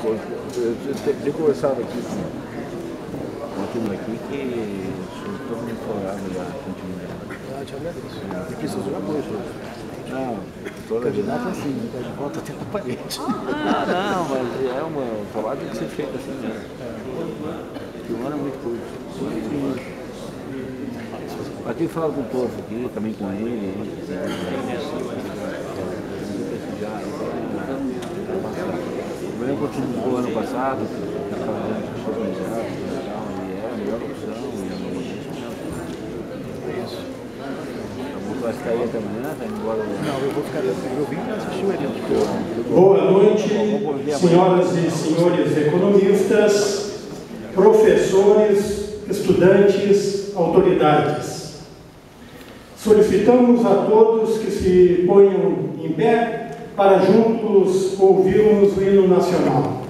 Eu conversava aqui com uma turma aqui que sou todo mundo favorável da continuidade. Eu te agradeço. E preciso de apoio, senhor. Não, toda a vida é assim, não tá de volta até na parede. Não, mas é um trabalho que tem que ser feito assim, né? Porque o ano é muito curto. Aqui fala com todos aqui, também com ele. Eu continuo do ano passado, e é a melhor opção. É isso. Vai ficar aí até amanhã, tá indo embora? Não, eu vou ficar eu vim para assistir o evento. Boa noite, senhoras e senhores economistas, professores, estudantes, autoridades. Solicitamos a todos que se ponham em pé para juntos ouvirmos o hino nacional.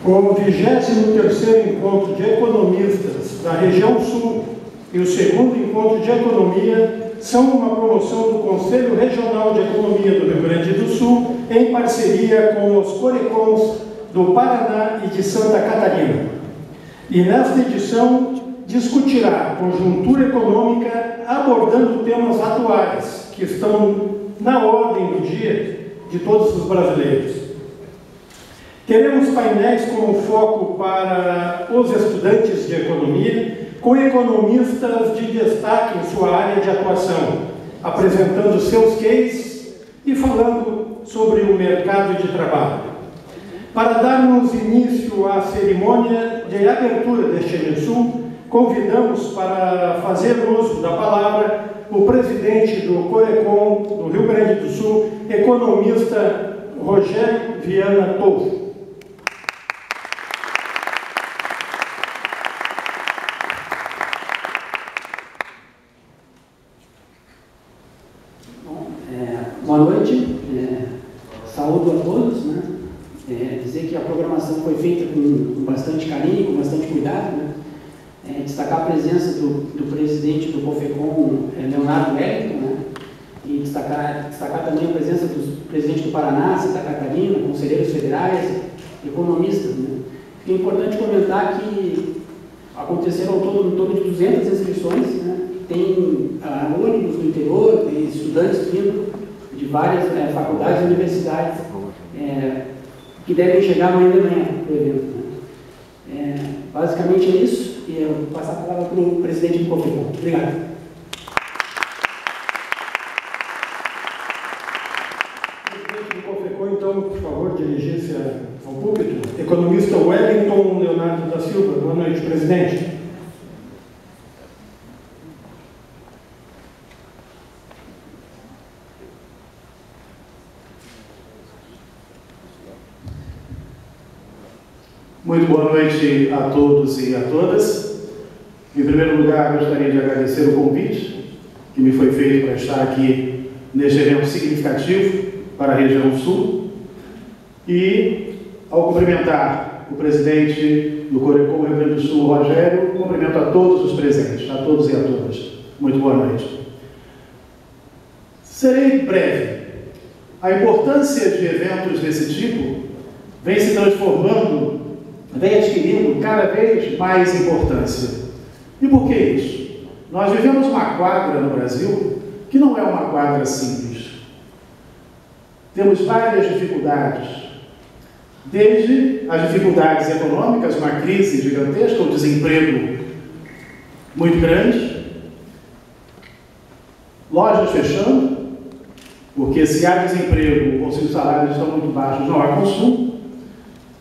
O 23º Encontro de Economistas da Região Sul e o 2º Encontro de Economia são uma promoção do Conselho Regional de Economia do Rio Grande do Sul em parceria com os Corecons do Paraná e de Santa Catarina. E nesta edição discutirá a conjuntura econômica abordando temas atuais que estão na ordem do dia de todos os brasileiros. Teremos painéis com foco para os estudantes de economia, com economistas de destaque em sua área de atuação, apresentando seus cases e falando sobre o mercado de trabalho. Para darmos início à cerimônia de abertura deste Enesul, convidamos para fazer uso da palavra o presidente do Corecon do Rio Grande do Sul, economista Rogério Viana Tolfo. Boa noite, saúdo a todos, né? Dizer que a programação foi feita com bastante carinho, com bastante cuidado, né? Destacar a presença do presidente do COFECON, Leonardo Wellington, né? E destacar também a presença do presidente do Paraná, Santa Catarina, conselheiros federais, economistas, né? É importante comentar que aconteceram em torno de 200 inscrições, né? Tem ônibus do interior, tem estudantes vindo de várias faculdades e universidades que devem chegar amanhã de manhã para o evento. Né? Basicamente é isso, e eu vou passar a palavra para o presidente do COFECON. Obrigado. Presidente do COFECON, então, por favor, dirigir-se ao público. Economista Wellington Leonardo da Silva. Boa noite, presidente. Muito boa noite a todos e a todas. Em primeiro lugar, gostaria de agradecer o convite que me foi feito para estar aqui neste evento significativo para a região sul. E, ao cumprimentar o presidente do Corecon Rio Grande do Sul, Rogério, cumprimento a todos os presentes, a todos e a todas. Muito boa noite. Serei breve. A importância de eventos desse tipo vem se transformando, vem adquirindo cada vez mais importância. E por que isso? Nós vivemos uma quadra no Brasil que não é uma quadra simples. Temos várias dificuldades, desde as dificuldades econômicas, uma crise gigantesca, um desemprego muito grande, lojas fechando, porque se há desemprego ou se os salários estão muito baixos, não há consumo.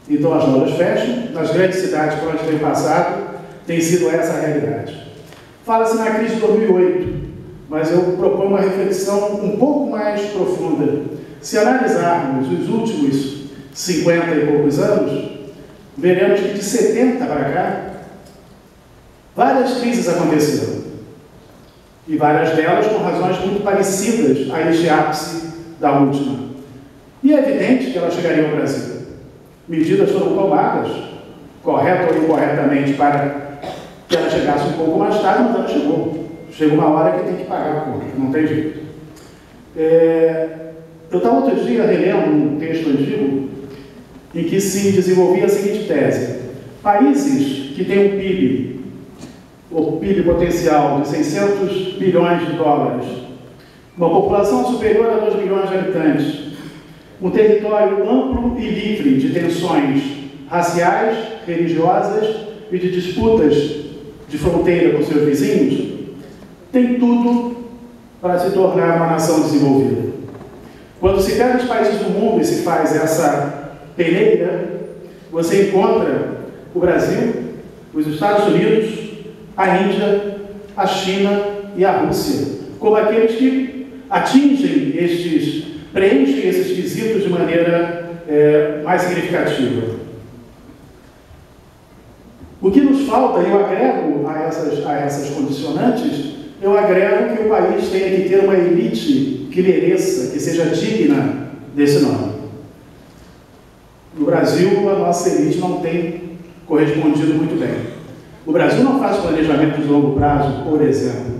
Então as lojas fecham. Nas grandes cidades por onde tem passado, tem sido essa a realidade. Fala-se na crise de 2008, mas eu proponho uma reflexão um pouco mais profunda. Se analisarmos os últimos 50 e poucos anos, veremos que de 70 para cá, várias crises aconteceram. E várias delas com razões muito parecidas a este ápice da última. E é evidente que elas chegariam ao Brasil. Medidas foram tomadas, correta ou incorretamente, para que ela chegasse um pouco mais tarde, mas ela chegou. Chega uma hora que tem que pagar a conta, não tem jeito. Eu estava outro dia relendo um texto antigo em que se desenvolvia a seguinte tese: países que têm um PIB, o PIB potencial de 600 bilhões de dólares, uma população superior a 2 milhões de habitantes, um território amplo e livre de tensões raciais, religiosas e de disputas de fronteira com seus vizinhos, tem tudo para se tornar uma nação desenvolvida. Quando se pega os países do mundo e se faz essa peneira, você encontra o Brasil, os Estados Unidos, a Índia, a China e a Rússia, como aqueles que preenchem esses quesitos de maneira mais significativa. O que nos falta, eu agrego a essas condicionantes, eu agrego que o país tenha que ter uma elite que mereça, que seja digna desse nome. No Brasil, a nossa elite não tem correspondido muito bem. O Brasil não faz planejamento de longo prazo, por exemplo.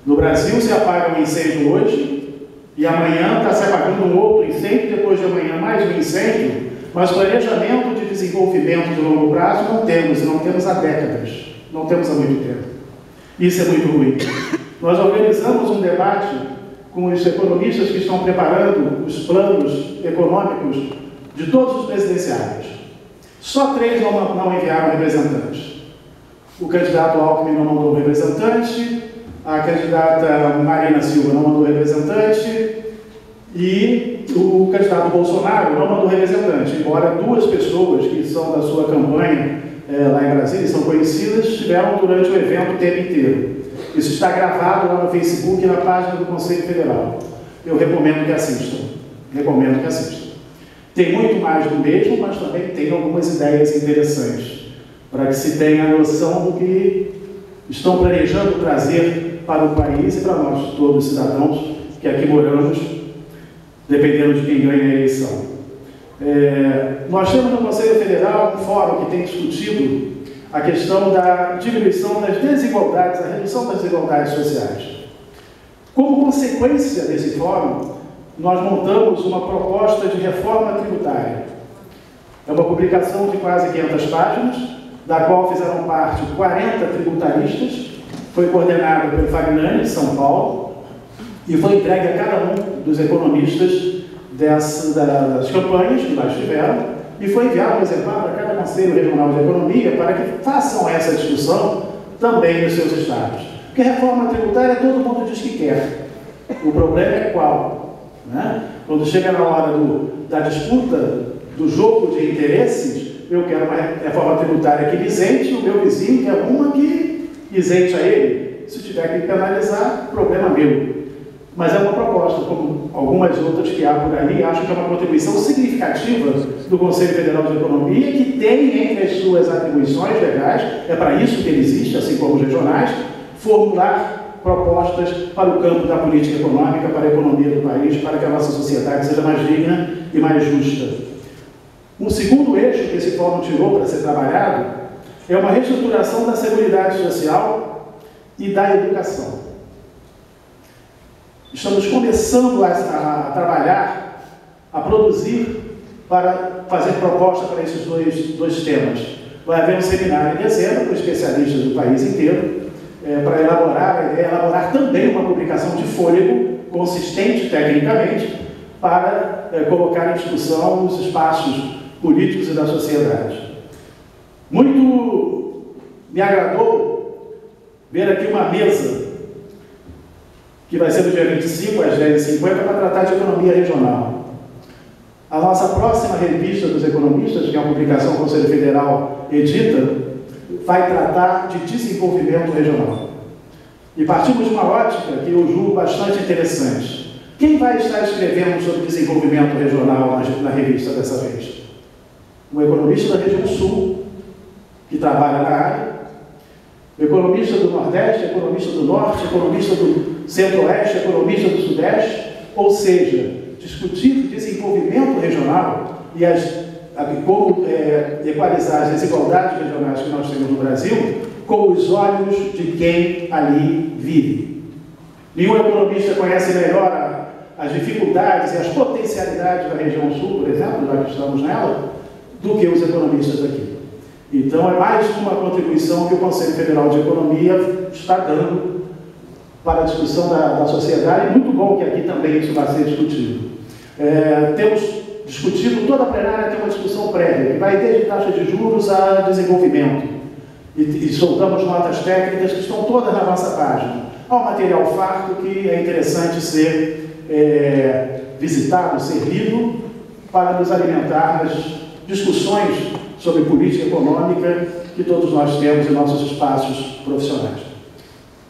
No Brasil, se apaga um incêndio hoje, e amanhã está se apagando um outro incêndio, depois de amanhã mais um incêndio, mas planejamento de desenvolvimento de longo prazo não temos, e não temos há décadas, não temos há muito tempo. Isso é muito ruim. Nós organizamos um debate com os economistas que estão preparando os planos econômicos de todos os presidenciários. Só 3 não enviaram representantes. O candidato Alckmin não mandou representante, a candidata Marina Silva não mandou representante e o candidato Bolsonaro não mandou representante, embora 2 pessoas que são da sua campanha lá em Brasília, são conhecidas, estiveram durante o evento o tempo inteiro. Isso está gravado lá no Facebook e na página do Conselho Federal. Eu recomendo que assistam. Recomendo que assistam. Tem muito mais do mesmo, mas também tem algumas ideias interessantes, para que se tenha a noção do que estão planejando trazer para o país e para nós, todos os cidadãos que aqui moramos, dependendo de quem ganha a eleição. Nós temos no Conselho Federal um fórum que tem discutido a questão da diminuição das desigualdades, a redução das desigualdades sociais. Como consequência desse fórum, nós montamos uma proposta de reforma tributária. É uma publicação de quase 500 páginas, da qual fizeram parte 40 tributaristas, foi coordenada pelo Fagnani, de São Paulo, e foi entregue a cada um dos economistas das campanhas que nós tiveram, e foi enviado um exemplar para cada Conselho Regional de Economia para que façam essa discussão também nos seus estados. Porque reforma tributária todo mundo diz que quer. O problema é qual? Né? Quando chega na hora da disputa, do jogo de interesses, eu quero uma reforma tributária que isente, o meu vizinho quer uma que isente a ele. Se tiver que penalizar, problema meu. Mas é uma proposta, como algumas outras que há por aí, acho que é uma contribuição significativa do Conselho Federal de Economia, que tem entre as suas atribuições legais, é para isso que ele existe, assim como os regionais, formular propostas para o campo da política econômica, para a economia do país, para que a nossa sociedade seja mais digna e mais justa. Um segundo eixo que esse fórum tirou para ser trabalhado é uma reestruturação da Seguridade Social e da educação. Estamos começando a trabalhar, a produzir, para fazer proposta para esses dois temas. Vai haver um seminário em dezembro com especialistas do país inteiro, para elaborar também uma publicação de fôlego, consistente tecnicamente, para colocar em discussão os espaços políticos e da sociedade. Muito me agradou ver aqui uma mesa que vai ser no dia 25, às 10h50, para tratar de economia regional. A nossa próxima revista dos economistas, que é uma publicação que o Conselho Federal edita, vai tratar de desenvolvimento regional. E partimos de uma ótica que eu julgo bastante interessante. Quem vai estar escrevendo sobre desenvolvimento regional na revista dessa vez? Um economista da região sul, que trabalha na área, economista do Nordeste, economista do Norte, economista do Centro-Oeste, economista do Sudeste, ou seja, discutir desenvolvimento regional e como equalizar as desigualdades regionais que nós temos no Brasil com os olhos de quem ali vive. Nenhum economista conhece melhor as dificuldades e as potencialidades da região sul, por exemplo, já que estamos nela, do que os economistas aqui. Então, é mais uma contribuição que o Conselho Federal de Economia está dando para a discussão da sociedade. Muito bom que aqui também isso vai ser discutido. Temos discutido, toda a plenária tem uma discussão prévia, que vai desde taxa de juros a desenvolvimento. E soltamos notas técnicas que estão todas na nossa página. Há um material farto que é interessante ser visitado, ser lido, para nos alimentar nas discussões sobre política econômica que todos nós temos em nossos espaços profissionais.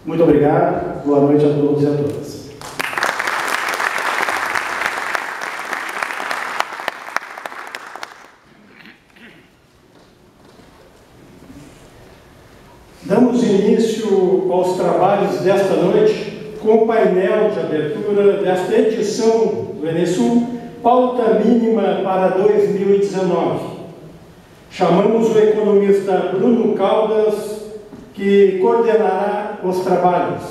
Muito obrigado, boa noite a todos e a todas. Damos início aos trabalhos desta noite com o painel de abertura desta edição do Enesul, pauta mínima para 2019. Chamamos o economista Bruno Caldas, que coordenará os trabalhos.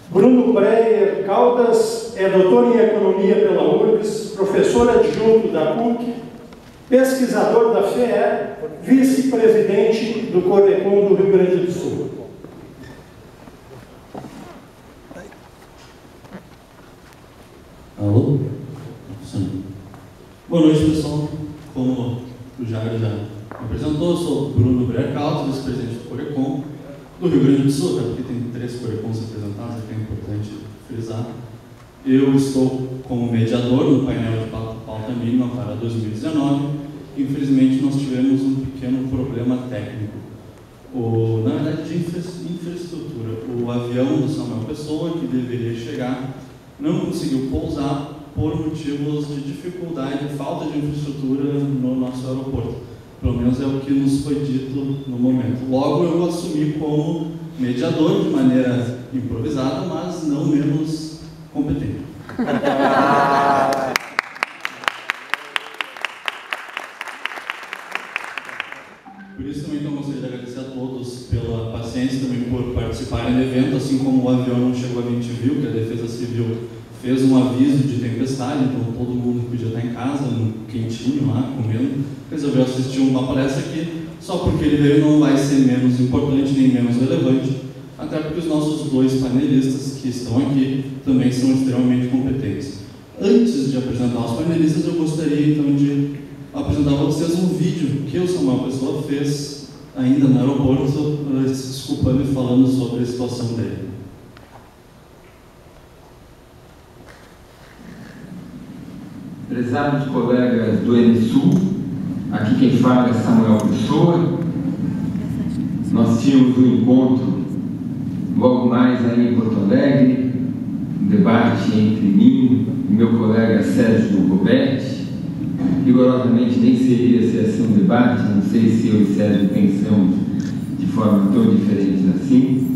Bruno Breyer Caldas é doutor em Economia pela URGS, professor adjunto da PUC, pesquisador da FEE, vice-presidente do Corecon do Rio Grande do Sul. Alô? Boa noite, pessoal. Como o Jair já me apresentou, eu sou Bruno Breacalto, vice-presidente do Corecon, do Rio Grande do Sul, porque tem 3 Corecons representados, aqui é importante frisar. Eu estou como mediador no painel de pauta mínima para 2019. Infelizmente, nós tivemos um pequeno problema técnico. Na verdade, de infraestrutura. O avião do Samuel Pessoa, que deveria chegar, não conseguiu pousar por motivos de dificuldade e falta de infraestrutura no nosso aeroporto. Pelo menos é o que nos foi dito no momento. Logo, eu assumi como mediador de maneira improvisada, mas não menos competente. Por isso também então, gostaria de agradecer a todos pela paciência, também por participarem do evento, assim como o avião não chegou, a gente viu que a Defesa Civil fez um aviso de tempestade, então todo mundo podia estar em casa, quentinho lá, comendo, resolveu assistir uma palestra aqui, só porque ele veio não vai ser menos importante nem menos relevante, até porque os nossos 2 panelistas que estão aqui também são extremamente competentes. Antes de apresentar os panelistas, eu gostaria então de apresentar a vocês um vídeo que o Samuel Pessoa fez ainda no aeroporto, se desculpando e falando sobre a situação dele. Prezados colegas do NSU, aqui quem fala é Samuel Pessoa. Nós tínhamos um encontro logo mais aí em Porto Alegre, um debate entre mim e meu colega Sérgio Gobetti. Rigorosamente nem seria se ia ser um debate, não sei se eu e Sérgio pensamos de forma tão diferente assim.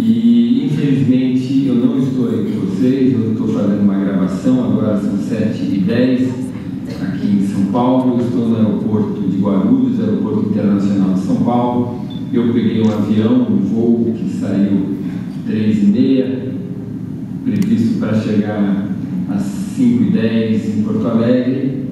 E infelizmente eu não estou aí com vocês, eu estou fazendo uma gravação, agora são 7h10 aqui em São Paulo, eu estou no aeroporto de Guarulhos, aeroporto internacional de São Paulo. Eu peguei um avião, um voo que saiu 3h30, previsto para chegar às 5h10 em Porto Alegre,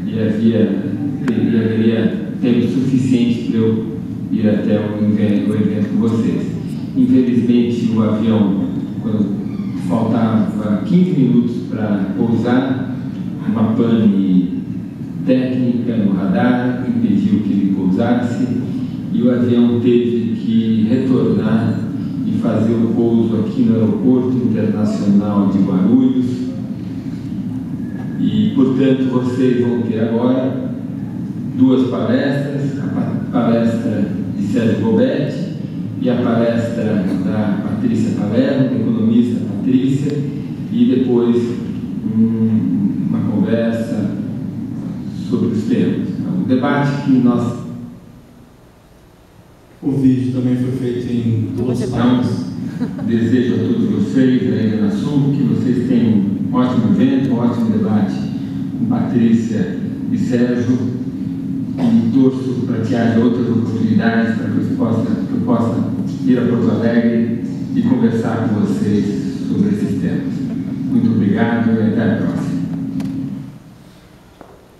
e haveria tempo suficiente para eu ir até o evento com vocês. Infelizmente, o avião, quando faltava 15 minutos para pousar, uma pane técnica no radar impediu que ele pousasse, e o avião teve que retornar e fazer o pouso aqui no Aeroporto Internacional de Guarulhos. E, portanto, vocês vão ter agora 2 palestras, a palestra de Sérgio Gobetti e a palestra da Patrícia Palermo, da economista Patrícia, e depois uma conversa sobre os temas. O debate que nós... O vídeo também foi feito em 2 partes. Desejo a todos vocês, da Ilha Sul, que vocês tenham um ótimo evento, um ótimo debate com Patrícia e Sérgio, e torço para que haja outras oportunidades para que eu possa ir a Porto Alegre e conversar com vocês sobre esses temas. Muito obrigado e até a próxima.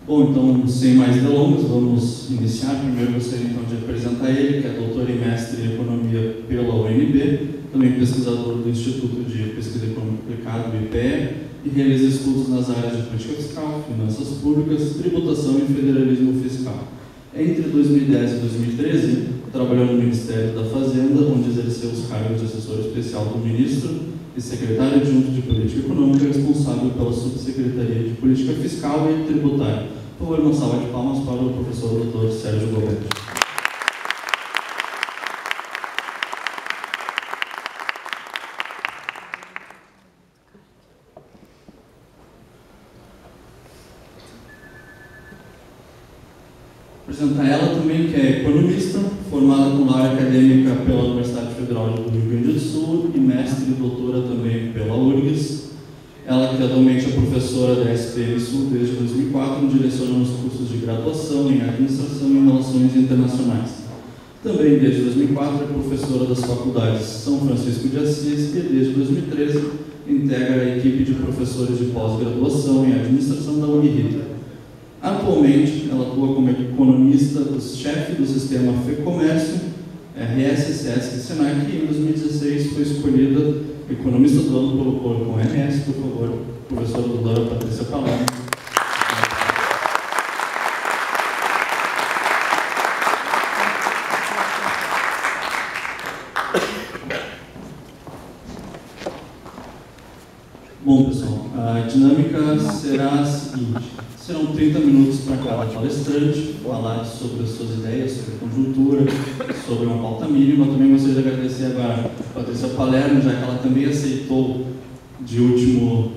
Bom, então, sem mais delongas, vamos iniciar. Primeiro gostaria então de apresentar ele, que é doutor e mestre em Economia pela UNB, também pesquisador do Instituto de Pesquisa Econômica Aplicada, do IPE, e realiza estudos nas áreas de política fiscal, finanças públicas, tributação e federalismo fiscal. Entre 2010 e 2013, trabalhou no Ministério da Fazenda, onde exerceu os cargos de assessor especial do ministro e secretário adjunto de Política Econômica, responsável pela Subsecretaria de Política Fiscal e Tributária. Por favor, uma salva de palmas para o professor Dr. Sérgio Gobetti. Apresentar ela também, que é economista, formada com área acadêmica pela Universidade Federal do Rio Grande do Sul e mestre e doutora também pela URGS. Ela que atualmente é professora da SPM Sul desde 2004, direcionando os cursos de graduação em Administração e Relações Internacionais. Também desde 2004 é professora das faculdades São Francisco de Assis e desde 2013 integra a equipe de professores de pós-graduação em Administração da Uniriter. Atualmente, ela atua como economista chefe do sistema FEComércio, RS, SESC e SENAC, e em 2016 foi escolhida economista do ano pelo Corecon RS. Por favor, professora doutora Patrícia Palermo. dinâmica será a seguinte: serão 30 minutos para cada palestrante falar sobre as suas ideias, sobre a conjuntura, sobre uma pauta mínima. Também gostaria de agradecer agora a Patrícia Palermo, já que ela também aceitou de último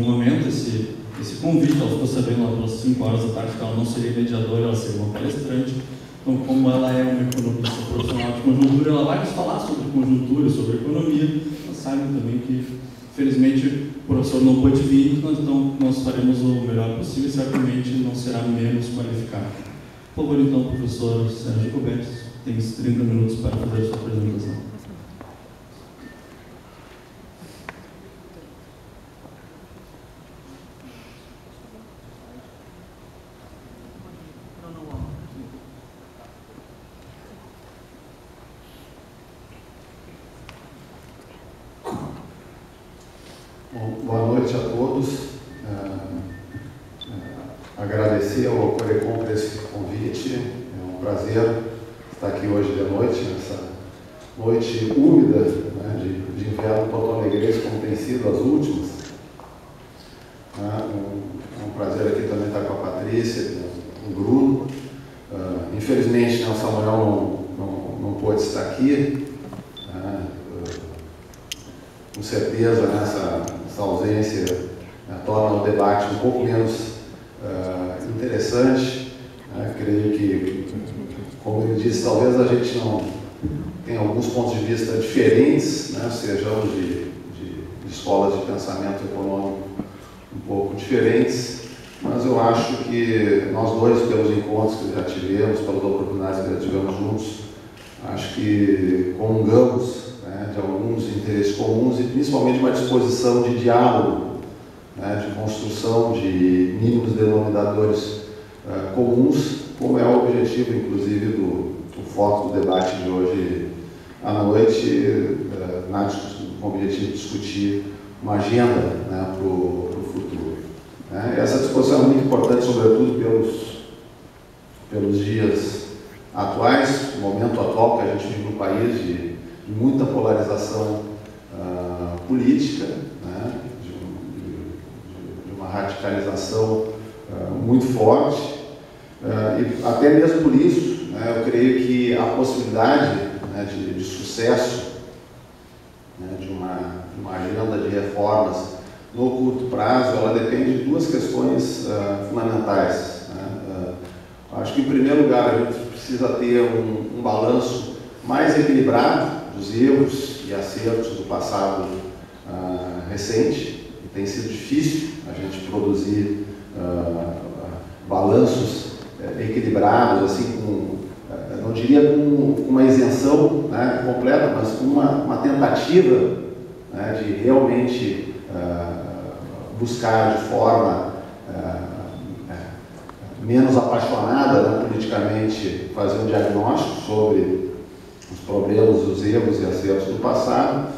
momento esse convite. Ela ficou sabendo lá pelas 5 horas da tarde que ela não seria mediadora, ela seria uma palestrante. Então, como ela é uma economista profissional de conjuntura, ela vai nos falar sobre conjuntura e sobre economia. Nós sabemos também que, infelizmente, o professor não pôde vir, então nós faremos o melhor possível e certamente não será menos qualificado. Por favor, então, professor Sérgio Cobertes, tem 30 minutos para fazer a sua apresentação. Boa noite a todos. Agradecer ao Corecon por esse convite. É um prazer estar aqui hoje de noite, nessa noite úmida, né, de inverno porto-alegrense, como tem sido as últimas. É um prazer aqui também estar com a Patrícia, com o Bruno. Infelizmente, o Samuel não pôde estar aqui. Com certeza, essa ausência torna o debate um pouco menos interessante. Creio que, como ele disse, talvez a gente não tenha alguns pontos de vista diferentes, né, sejamos de escolas de pensamento econômico um pouco diferentes, mas eu acho que nós dois, pelos encontros que já tivemos, pelas oportunidades que já tivemos juntos, acho que comungamos, né, de alguns interesses comuns e principalmente uma disposição de diálogo, né, de construção de mínimos denominadores comuns, como é o objetivo, inclusive, do foco do debate de hoje à noite, com o objetivo de discutir uma agenda, né, para o futuro. Essa disposição é muito importante, sobretudo pelos dias atuais, o momento atual que a gente vive no país de muita polarização política, né, de uma radicalização muito forte, e até mesmo por isso, né, eu creio que a possibilidade, né, de sucesso, né, de uma agenda de reformas no curto prazo, ela depende de duas questões fundamentais. Né? Acho que, em primeiro lugar, a gente precisa ter um balanço mais equilibrado dos erros e acertos do passado recente. E tem sido difícil a gente produzir balanços equilibrados, assim, não diria com uma isenção, né, completa, mas com uma tentativa, né, de realmente buscar de forma menos apaixonada, né, politicamente, fazer um diagnóstico sobre os problemas, os erros e acertos do passado.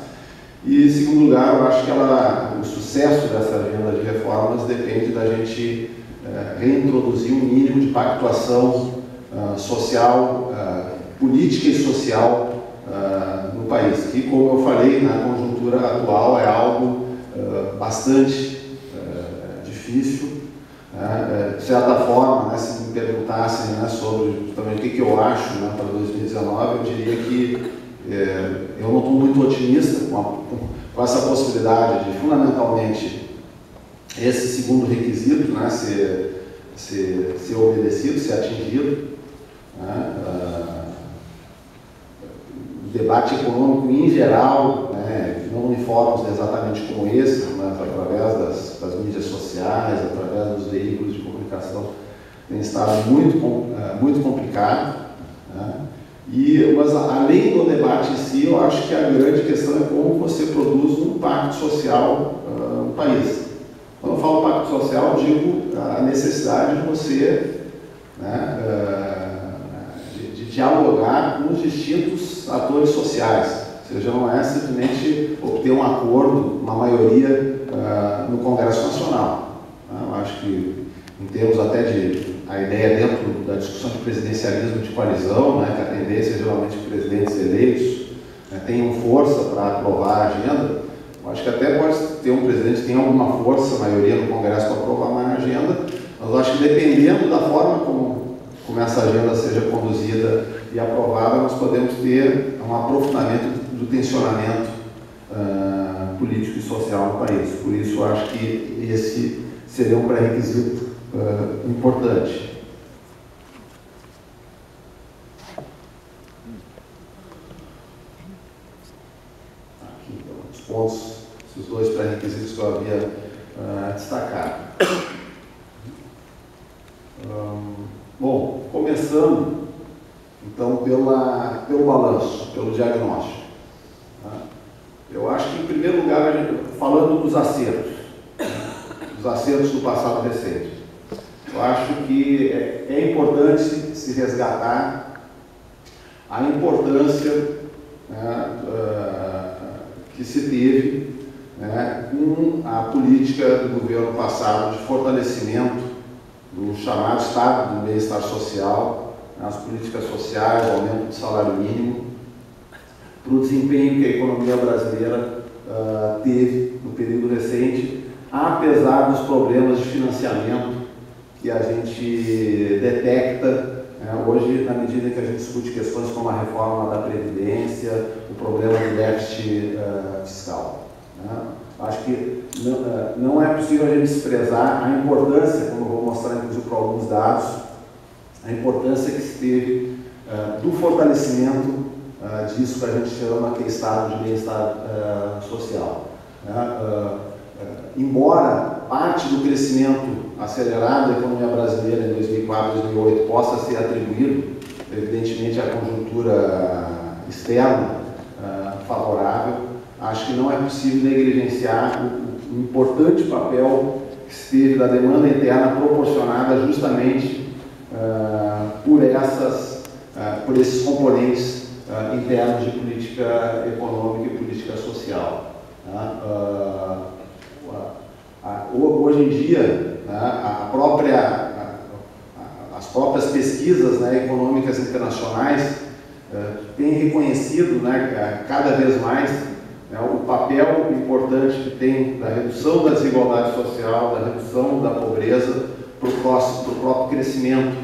E, em segundo lugar, eu acho que o sucesso dessa agenda de reformas depende da gente reintroduzir um mínimo de pactuação social, política e social no país, que, como eu falei, na conjuntura atual é algo bastante difícil. De certa forma, né, se me perguntassem, né, sobre justamente o que eu acho, né, para 2019, eu diria que eu não estou muito otimista com essa possibilidade de, fundamentalmente, esse segundo requisito, né, ser obedecido, ser atingido. Né, o debate econômico em geral, né, não em fóruns exatamente como esse, mas através das mídias sociais, através dos veículos de comunicação, tem estado muito complicado. Né? Mas, além do debate em si, eu acho que a grande questão é como você produz um pacto social no país. Quando eu falo pacto social, eu digo a necessidade de você, né, de dialogar com os distintos atores sociais. Ou seja, não é simplesmente obter um acordo, uma maioria no Congresso Nacional. Eu acho que, em termos até a ideia dentro da discussão de presidencialismo de coalizão, né, que a tendência é geralmente presidentes eleitos tenham força para aprovar a agenda, eu Acho que até pode ter um presidente que tem alguma força, a maioria no Congresso para aprovar uma agenda, mas eu acho que dependendo da forma como essa agenda seja conduzida e aprovada, nós podemos ter um aprofundamento do tensionamento político e social no país. Por isso, eu acho que esse seria um pré-requisito importante. Aqui, então, os pontos, esses dois pré-requisitos que eu havia destacado. Bom, começando, então, pelo balanço, pelo diagnóstico. Eu acho que, em primeiro lugar, falando dos acertos do passado recente, eu acho que é importante se resgatar a importância que se teve com a política do governo passado de fortalecimento do chamado Estado do Bem-Estar Social, as políticas sociais, o aumento do salário mínimo, para o desempenho que a economia brasileira teve no período recente, apesar dos problemas de financiamento que a gente detecta hoje, na medida em que a gente discute questões como a reforma da Previdência, o problema do déficit fiscal. Acho que não é possível a gente desprezar a importância, como eu vou mostrar inclusive por alguns dados, a importância que se teve do fortalecimento disso que a gente chama que é estado de bem-estar social. Embora parte do crescimento acelerado da economia brasileira em 2004 e 2008 possa ser atribuído, evidentemente, à conjuntura externa favorável, acho que não é possível negligenciar o importante papel que se teve da demanda interna proporcionada justamente por esses componentes internos de política econômica e política social. Hoje em dia, as próprias pesquisas econômicas internacionais têm reconhecido cada vez mais o papel importante que tem da redução da desigualdade social, da redução da pobreza para o próprio crescimento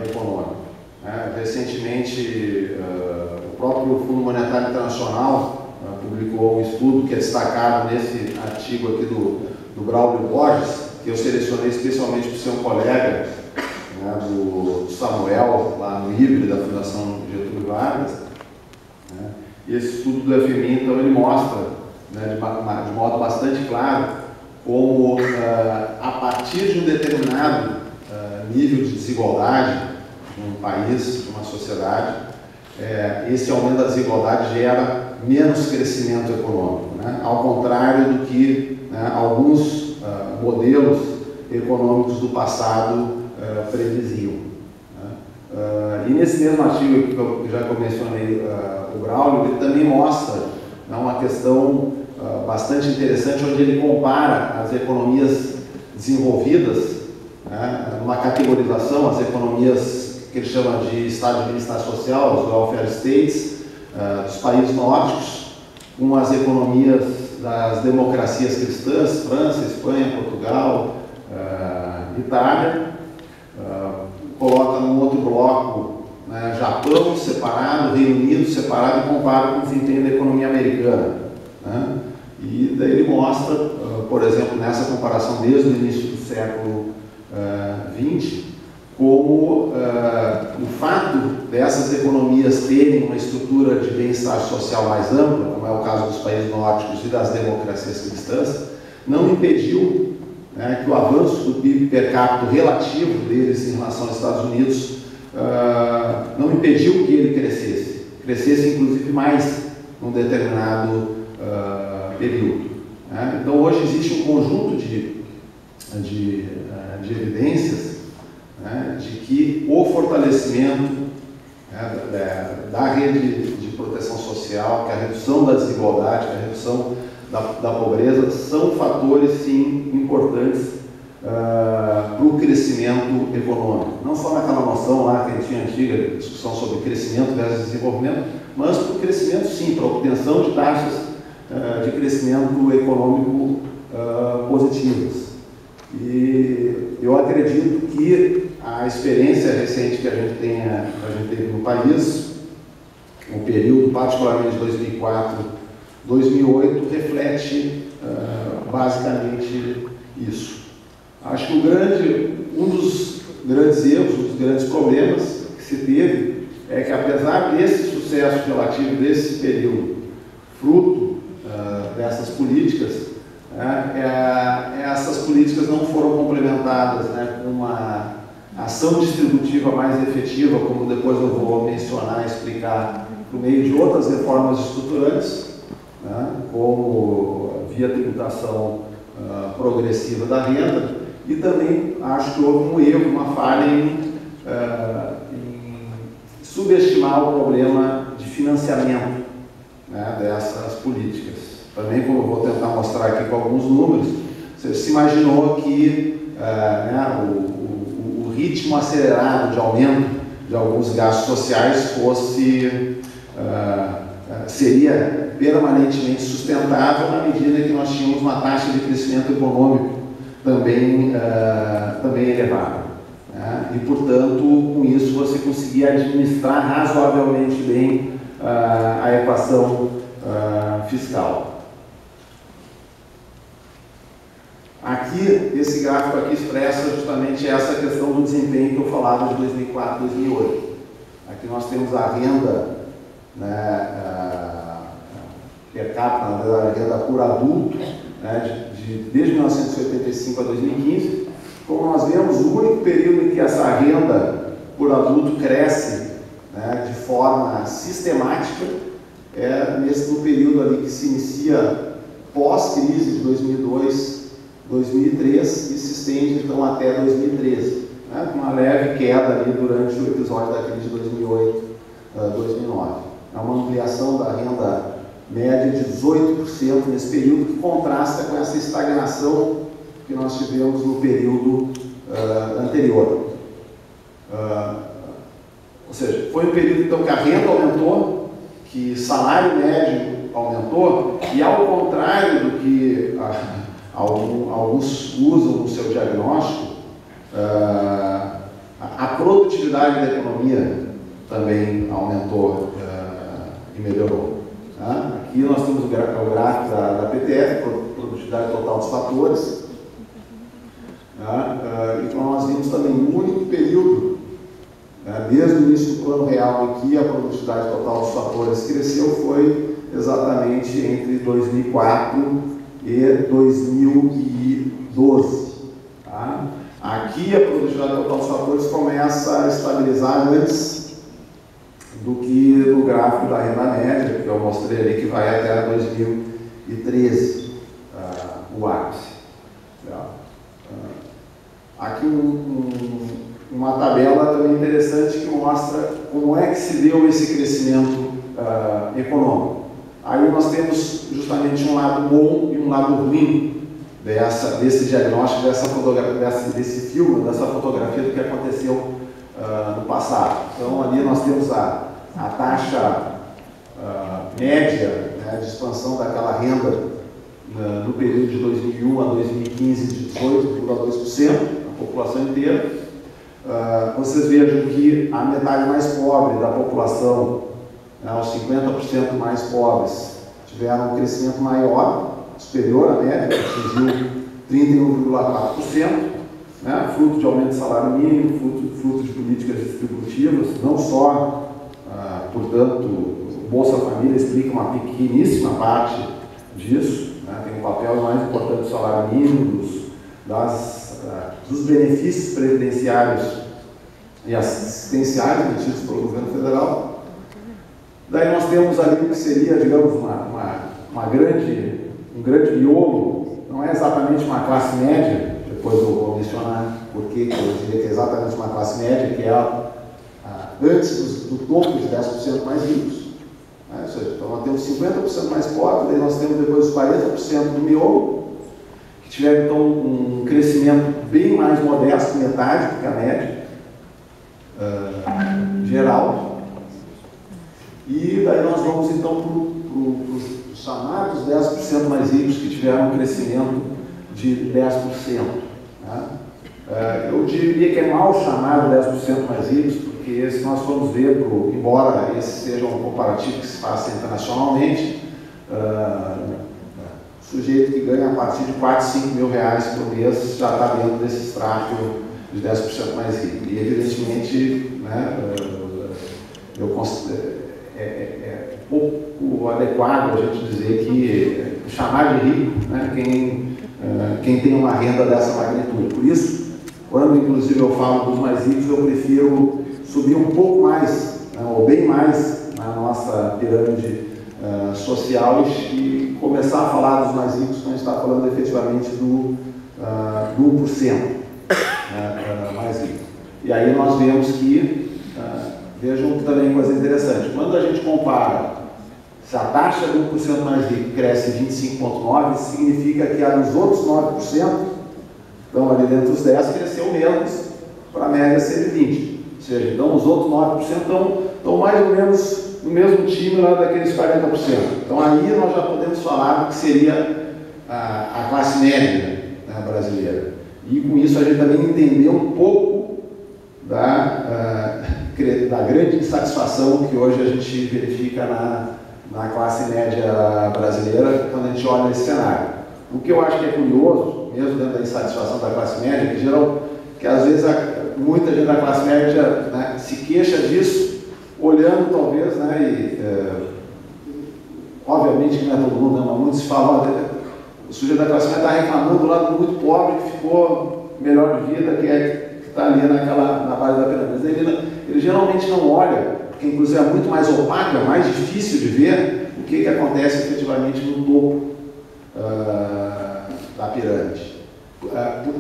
econômico. Recentemente, o próprio Fundo Monetário Internacional publicou um estudo que é destacado nesse artigo aqui do Braulio Borges, que eu selecionei especialmente para o seu colega, do Samuel, lá no IBRE, da Fundação Getúlio Vargas. E esse estudo do FMI, então, ele mostra de modo bastante claro como, a partir de um determinado nível de desigualdade num país, numa sociedade, esse aumento da desigualdade gera menos crescimento econômico, ao contrário do que alguns modelos econômicos do passado previziam. E nesse mesmo artigo que eu já mencionei, o Braulio, ele também mostra uma questão bastante interessante, onde ele compara as economias desenvolvidas, numa categorização, as economias que ele chama de estado de bem-estar social, os welfare states, dos países nórdicos, com as economias das democracias cristãs, França, Espanha, Portugal, Itália. Coloca num outro bloco Japão separado, Reino Unido separado, e compara com o desempenho da economia americana. E daí ele mostra, por exemplo, nessa comparação desde o início do século XX, como o fato dessas economias terem uma estrutura de bem-estar social mais ampla, como é o caso dos países nórdicos e das democracias cristãs, não impediu que o avanço do PIB per capita relativo deles em relação aos Estados Unidos não impediu que ele crescesse inclusive mais num determinado período. Então hoje existe um conjunto de evidências de que o fortalecimento da rede de proteção social, que a redução da desigualdade, que a redução da pobreza são fatores, sim, importantes para o crescimento econômico. Não só naquela noção lá que a gente tinha antiga, discussão sobre crescimento versus desenvolvimento, mas para o crescimento, sim, para a obtenção de taxas de crescimento econômico positivas. E eu acredito que a experiência recente que a gente teve no país, o período particularmente de 2004, 2008, reflete basicamente isso. Acho que um dos grandes erros, um dos grandes problemas que se teve é que, apesar desse sucesso relativo desse período, fruto dessas políticas, essas políticas não foram complementadas, né, com uma ação distributiva mais efetiva, como depois eu vou mencionar e explicar, por meio de outras reformas estruturantes, né, como via tributação progressiva da renda, e também acho que houve um erro, uma falha em subestimar o problema de financiamento, né, dessas políticas. Também, como eu vou tentar mostrar aqui com alguns números, você se imaginou que né, o ritmo acelerado de aumento de alguns gastos sociais seria permanentemente sustentável na medida que nós tínhamos uma taxa de crescimento econômico também elevada. Né? E, portanto, com isso você conseguia administrar razoavelmente bem a equação fiscal. Aqui, esse gráfico aqui expressa justamente essa questão do desempenho que eu falava de 2004 e 2008. Aqui nós temos a renda, né, per capita, a renda por adulto, né, desde 1985 a 2015. Como nós vemos, o único período em que essa renda por adulto cresce, né, de forma sistemática é no período ali que se inicia pós-crise de 2002, 2003 e se estende então até 2013, né, com uma leve queda ali durante o episódio da crise de 2008, 2009. É uma ampliação da renda média de 18% nesse período, que contrasta com essa estagnação que nós tivemos no período anterior. Ou seja, foi um período então que a renda aumentou, que o salário médio aumentou, e ao contrário do que alguns usam no seu diagnóstico, a produtividade da economia também aumentou e melhorou. Tá? Aqui nós temos o gráfico da PTF, produtividade total dos fatores. Tá? Então nós vimos também o único período, desde o início do plano real, em que a produtividade total dos fatores cresceu, foi exatamente entre 2004 e 2012. Tá? Aqui a produtividade total dos fatores começa a estabilizar antes do que no gráfico da renda média, que eu mostrei ali, que vai até 2013, o ápice. Aqui uma tabela também interessante que mostra como é que se deu esse crescimento econômico. Aí nós temos justamente um lado bom e um lado ruim desse diagnóstico, desse filme, dessa fotografia do que aconteceu no passado. Então ali nós temos a taxa média, né, de expansão daquela renda no período de 2001 a 2015 de 18,2%, a população inteira. Vocês vejam que a metade mais pobre da população, né, os 50% mais pobres, tiveram um crescimento maior, superior à média, que atingiu 31,4%, né, fruto de aumento de salário mínimo, fruto de políticas distributivas, não só, portanto, o Bolsa Família explica uma pequeníssima parte disso, né, tem um papel mais importante do salário mínimo, dos benefícios previdenciários e assistenciários emitidos pelo governo federal. Daí nós temos ali o que seria, digamos, um grande miolo, não é exatamente uma classe média, depois eu vou mencionar por que eu diria que é exatamente uma classe média, que é antes do topo de 10% mais ricos. Né? Ou seja, então nós temos 50% mais pobres, daí nós temos depois os 40% do miolo, que tiveram então um crescimento bem mais modesto, metade do que a média geral. E daí nós vamos então para os chamados 10% mais ricos que tiveram um crescimento de 10%. Né? Eu diria que é mal chamar 10% mais ricos, porque se nós formos ver, embora esse seja um comparativo que se faça internacionalmente, o sujeito que ganha a partir de 4, 5 mil reais por mês já está dentro desse extrato de 10% mais rico. E evidentemente, né, eu considero, é pouco adequado a gente dizer que chamar de rico, né, quem tem uma renda dessa magnitude. Por isso, quando inclusive eu falo dos mais ricos, eu prefiro subir um pouco mais, né, ou bem mais, na nossa pirâmide social e começar a falar dos mais ricos quando a gente está falando efetivamente do 1% mais rico. E aí nós vemos que, vejam que também coisa interessante, quando a gente compara se a taxa de 1% mais rico cresce 25,9%, significa que a dos outros 9%, então ali dentro dos 10%, cresceu menos para a média ser de 20%. Ou seja, então os outros 9% estão mais ou menos no mesmo time lá daqueles 40%. Então aí nós já podemos falar do que seria a classe média, né, brasileira. E com isso a gente também entendeu um pouco da grande insatisfação que hoje a gente verifica na classe média brasileira quando a gente olha esse cenário. O que eu acho que é curioso, mesmo dentro da insatisfação da classe média, que às vezes muita gente da classe média, né, se queixa disso, olhando talvez, né, obviamente que não é todo mundo, mas muitos falam, o sujeito da classe média está reclamando do lado muito pobre que ficou melhor de vida, que está ali na base da pirâmide. Ele geralmente não olha, porque inclusive é muito mais opaco, é mais difícil de ver o que acontece efetivamente no topo da pirâmide.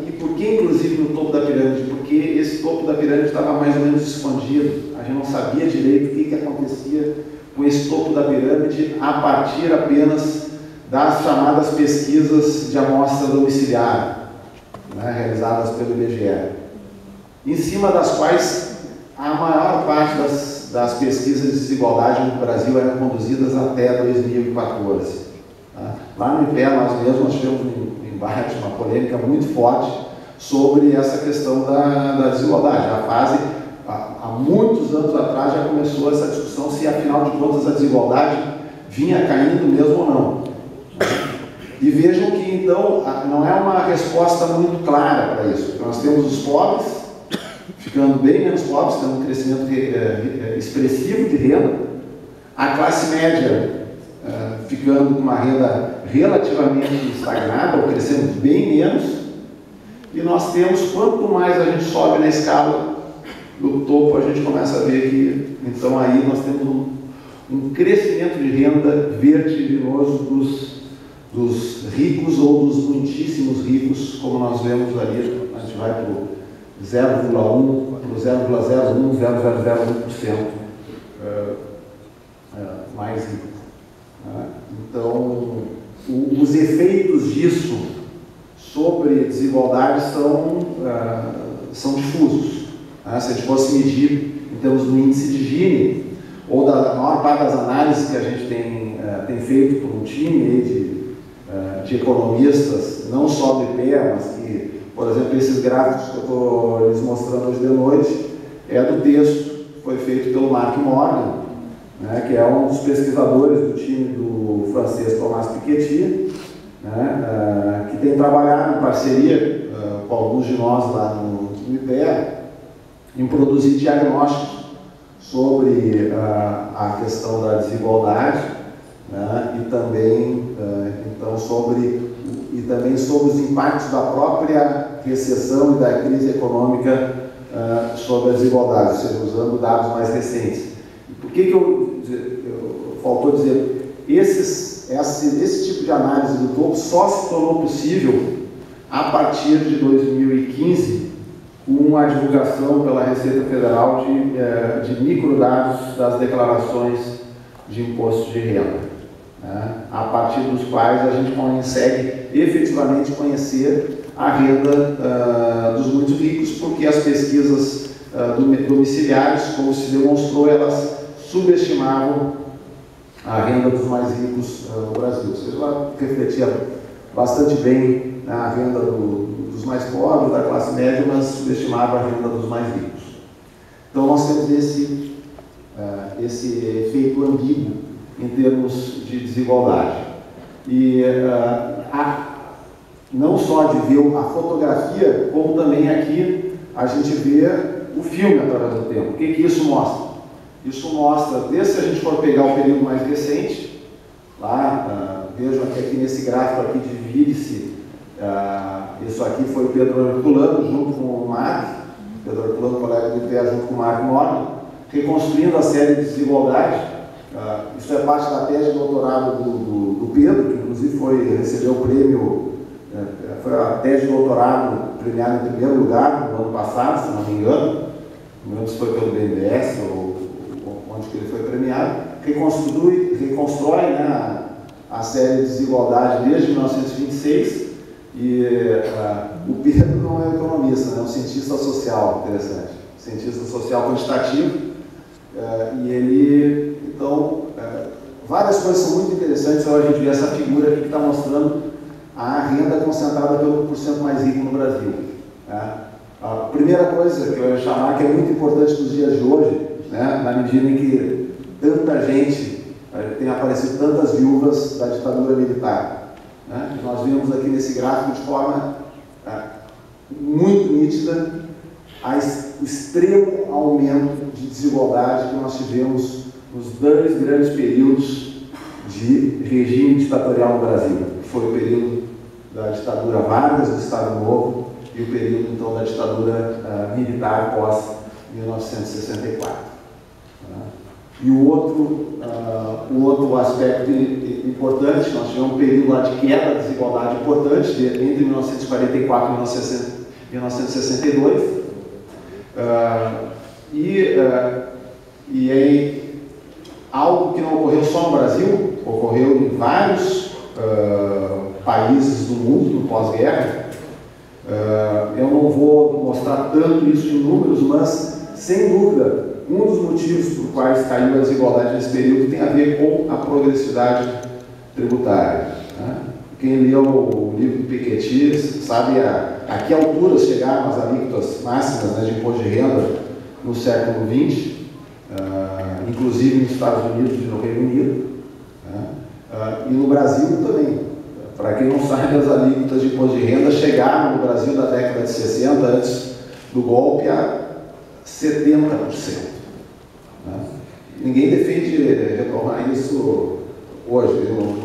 E por que inclusive no topo da pirâmide? Porque esse topo da pirâmide estava mais ou menos escondido, a gente não sabia direito o que acontecia com esse topo da pirâmide a partir apenas das chamadas pesquisas de amostra domiciliar, né, realizadas pelo IBGE, em cima das quais a maior parte das pesquisas de desigualdade no Brasil eram conduzidas até 2014. Tá? Lá no IPE nós mesmos tivemos um embate, uma polêmica muito forte sobre essa questão da desigualdade. Há muitos anos atrás já começou essa discussão se afinal de contas a desigualdade vinha caindo mesmo ou não. E vejam que então não é uma resposta muito clara para isso. Nós temos os pobres ficando bem menos pobres, tendo um crescimento expressivo de renda, a classe média ficando com uma renda relativamente estagnada, ou crescendo bem menos, e nós temos, quanto mais a gente sobe na escala do topo, a gente começa a ver que, então aí nós temos um crescimento de renda vertiginoso dos ricos ou dos muitíssimos ricos, como nós vemos ali, a gente vai para o 0,1, para o 0,01, 0,01% mais rico. Então, os efeitos disso sobre desigualdade são difusos. Se a gente fosse medir em termos do índice de Gini, ou da maior parte das análises que a gente tem feito por um time de economistas, não só do IPE, mas que, por exemplo, esses gráficos que eu estou lhes mostrando hoje de noite, é do texto que foi feito pelo Mark Morgan, né, que é um dos pesquisadores do time do francês Thomas Piketty, né, que tem trabalhado em parceria com alguns de nós lá no IPE em produzir diagnósticos sobre a questão da desigualdade, né, e também sobre os impactos da própria recessão e da crise econômica sobre a desigualdade, ou seja, usando dados mais recentes. Por que faltou dizer, esse tipo de análise do topo só se tornou possível a partir de 2015, com a divulgação pela Receita Federal de microdados das declarações de imposto de renda, né, a partir dos quais a gente consegue efetivamente conhecer a renda dos muito ricos, porque as pesquisas domiciliares, como se demonstrou, elas subestimavam a renda dos mais ricos no Brasil. Ou seja, ela refletia bastante bem a renda dos mais pobres, da classe média, mas subestimava a renda dos mais ricos. Então nós temos esse efeito ambíguo em termos de desigualdade. E não só de ver a fotografia, como também aqui a gente vê o filme através do tempo. O que isso mostra? Isso mostra, desde se a gente for pegar o período mais recente, lá, vejam aqui nesse gráfico aqui, divide-se, isso aqui foi o Pedro Herculano junto com o Mark, Pedro Herculano, colega do IPE, junto com o Mark Norman, reconstruindo a série de desigualdade. Isso é parte da tese de doutorado do Pedro, que inclusive recebeu o prêmio, foi a tese de doutorado premiada em primeiro lugar no ano passado, se não me engano, não lembro se foi pelo BNDES ou onde que ele foi premiado, reconstrói, né, a série de desigualdade desde 1926, e o Pedro não é economista, né, é um cientista social, interessante, cientista social quantitativo, e ele, então, várias coisas são muito interessantes ao a gente ver essa figura aqui que está mostrando a renda concentrada pelo 1% mais rico no Brasil. Né? A primeira coisa que eu ia chamar, que é muito importante nos dias de hoje, né, na medida em que tanta gente tem aparecido, tantas viúvas da ditadura militar. Né? Nós vemos aqui nesse gráfico de forma muito nítida o extremo aumento de desigualdade que nós tivemos nos 2 grandes períodos de regime ditatorial no Brasil, que foi o período da ditadura Vargas, do Estado Novo, e o período, então, da ditadura militar pós-1964. E o outro aspecto importante, nós tivemos um período lá de queda da desigualdade importante, entre 1944 e 1962, e é algo que não ocorreu só no Brasil, ocorreu em vários países do mundo no pós-guerra. Eu não vou mostrar tanto isso em números, mas, sem dúvida, um dos motivos por quais caiu a desigualdade nesse período tem a ver com a progressividade tributária. Né? Quem leu o livro do Piketty sabe a que alturas chegaram as alíquotas máximas, né, de imposto de renda no século XX, inclusive nos Estados Unidos e no Reino Unido, né? E no Brasil também. Para quem não sabe, as alíquotas de imposto de renda chegaram no Brasil na década de 60, antes do golpe, a 70%. Né? Ninguém defende retomar isso hoje. Eu não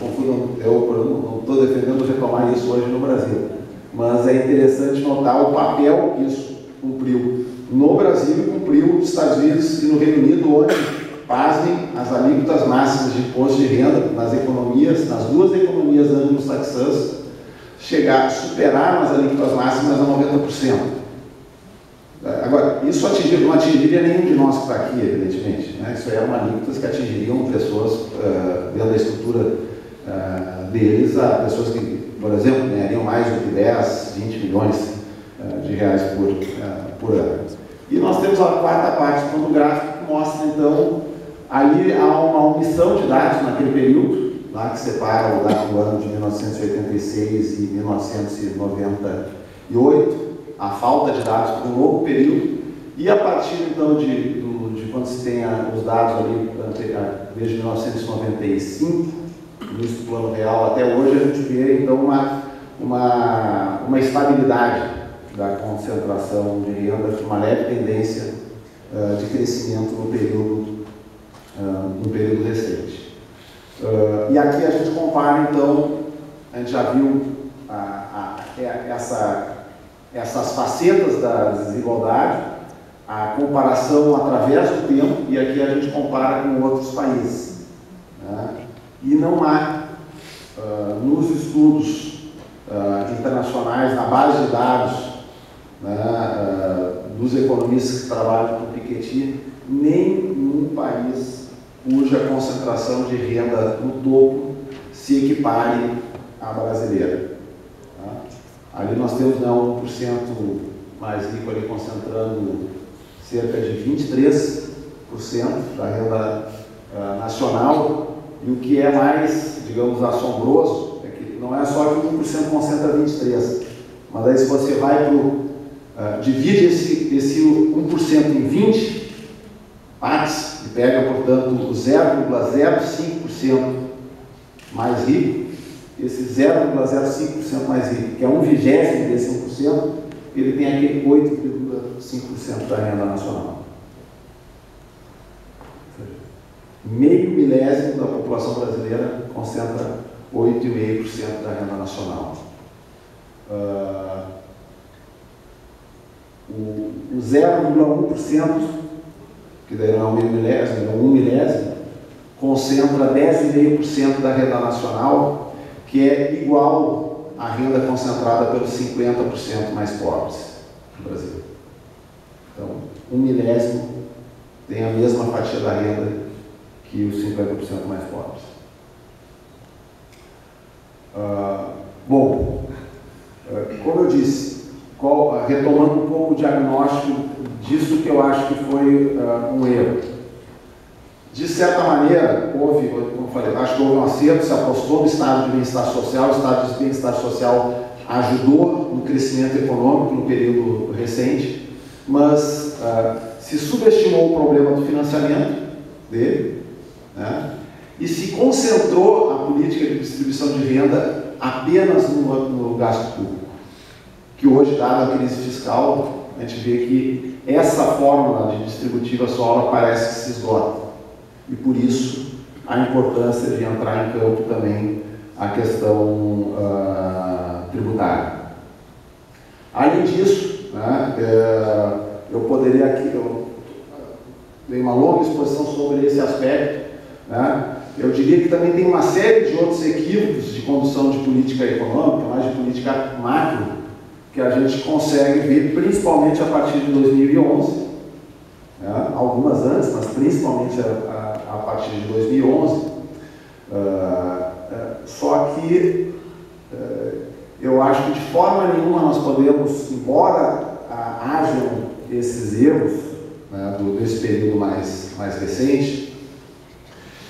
estou defendendo retomar isso hoje no Brasil. Mas é interessante notar o papel que isso cumpriu no Brasil e cumpriu nos Estados Unidos e no Reino Unido, onde, pasmem, as alíquotas máximas de imposto de renda nas duas economias anglo-saxãs, superaram as alíquotas máximas a 90%. Agora, isso não atingiria nenhum de nós que está aqui, evidentemente. Né? Isso é uma alíquotas que atingiriam pessoas, dentro da estrutura deles, pessoas que, por exemplo, ganhariam mais do que 10, 20 milhões de reais por ano. E nós temos a quarta parte do gráfico que mostra, então, ali há uma omissão de dados naquele período, lá que separa o dado do ano de 1986 e 1998, a falta de dados para um novo período, e a partir, então, de quando se tem os dados ali, desde 1995, início do Plano Real até hoje, a gente vê, então, uma estabilidade da concentração de renda, uma leve tendência de crescimento no período recente. E aqui a gente compara, então, a gente já viu essas facetas da desigualdade, a comparação através do tempo, e aqui a gente compara com outros países. Né? E não há, nos estudos internacionais, na base de dados, né, dos economistas que trabalham com Piketty, nenhum país cuja concentração de renda no topo se equipare à brasileira. Tá? Ali nós temos 1% mais rico ali concentrando cerca de 23% da renda nacional, E o que é mais, digamos, assombroso é que não é só que 1% concentra 23%, mas aí se você vai para o... divide esse 1% em 20 partes e pega, portanto, o 0,05% mais rico, esse 0,05% mais rico, que é 1/20 desse 1%, ele tem aquele 8,5% da renda nacional. Meio milésimo da população brasileira concentra 8,5% da renda nacional. O 0,1%, que daí não é um meio milésimo, é 1 milésimo, concentra 10,5% da renda nacional, que é igual à renda concentrada pelos 50% mais pobres do Brasil. Então, 1 milésimo tem a mesma fatia da renda que os 50% mais pobres. Bom, como eu disse, retomando um pouco o diagnóstico disso que eu acho que foi um erro. De certa maneira, houve, como eu falei, acho que houve um acerto, se apostou no estado de bem-estar social, o estado de bem-estar social ajudou no crescimento econômico no período recente, mas se subestimou o problema do financiamento dele, né, e se concentrou a política de distribuição de renda apenas no gasto público, que hoje, dada a crise fiscal, a gente vê que essa fórmula de distributiva solo parece que se esgota. E por isso a importância de entrar em campo também a questão tributária. Além disso, né, eu poderia aqui, eu dei uma longa exposição sobre esse aspecto, né, eu diria que também tem uma série de outros equívocos de condução de política econômica, mais de política macro, que a gente consegue ver principalmente a partir de 2011, né, algumas antes, mas principalmente a partir de 2011, só que eu acho que de forma nenhuma nós podemos, embora hajam esses erros, né, desse período mais recente,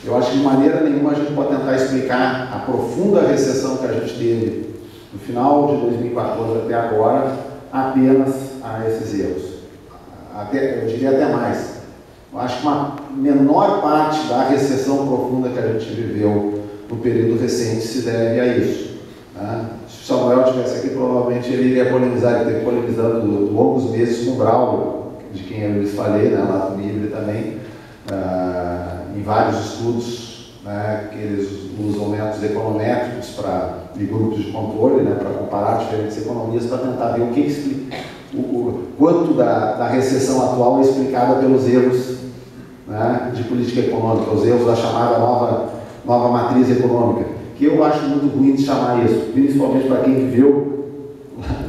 eu acho que de maneira nenhuma a gente pode tentar explicar a profunda recessão que a gente teve no final de 2014 até agora apenas a esses erros. Eu diria até mais. Eu acho que uma menor parte da recessão profunda que a gente viveu no período recente se deve a isso, né? Se o Samuel estivesse aqui, provavelmente ele iria polemizar, ele esteve polemizando longos meses com o Braulio, de quem eu lhes falei, né, lá no IBRE também, em vários estudos, né, que eles usam métodos econométricos e grupos de controle, né, para comparar diferentes economias, para tentar ver o quanto da recessão atual é explicada pelos erros, né, de política econômica, os erros da chamada nova matriz econômica, que eu acho muito ruim de chamar isso, principalmente para quem viveu